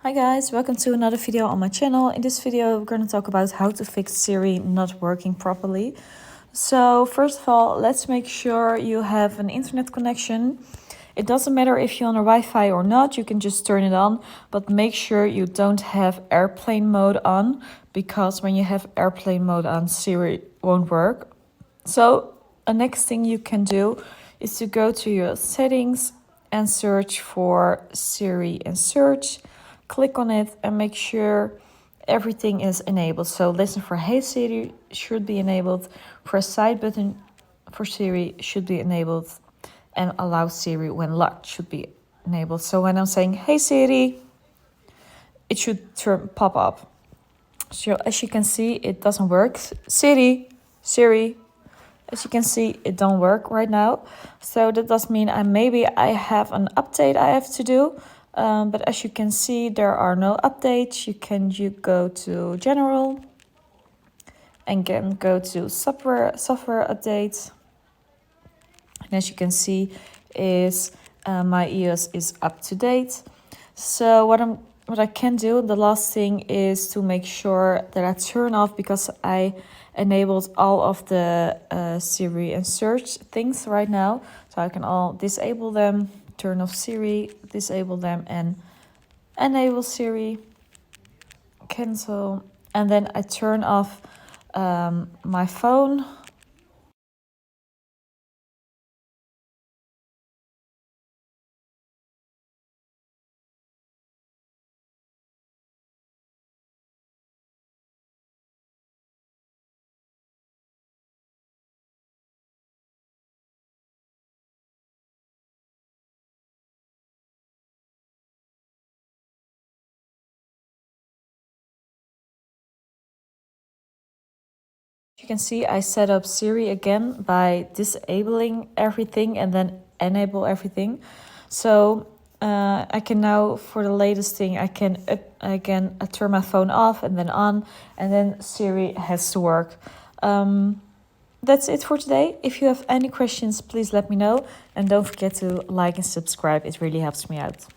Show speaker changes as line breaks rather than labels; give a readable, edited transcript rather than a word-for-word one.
Hi guys, welcome to another video on my channel. In this video we're going to talk about how to fix Siri not working properly. So first of all, let's make sure you have an internet connection. It doesn't matter if you're on a Wi-Fi or not, you can just turn it on, but make sure you don't have airplane mode on, because when you have airplane mode on, Siri won't work. So the next thing you can do is to go to your settings and search for Siri and search. Click on it and make sure everything is enabled. So listen for Hey Siri should be enabled. Press side button for Siri should be enabled. And allow Siri when locked should be enabled. So when I'm saying Hey Siri, it should pop up. So as you can see, it doesn't work. Siri. As you can see, it don't work right now. So that does mean maybe I have an update I have to do. But as you can see, there are no updates. You go to General and then go to software updates. And as you can see, is my iOS is up to date. So what I can do, the last thing is to make sure that I turn off, because I enabled all of the Siri and search things right now. So I can all disable them, turn off Siri, disable them, and enable Siri, cancel. And then I turn off my phone. You can see I set up Siri again by disabling everything and then enable everything. So I can now, for the latest thing, I can again turn my phone off and then on, and then Siri has to work. That's it for today. If you have any questions, please let me know. And don't forget to like and subscribe. It really helps me out.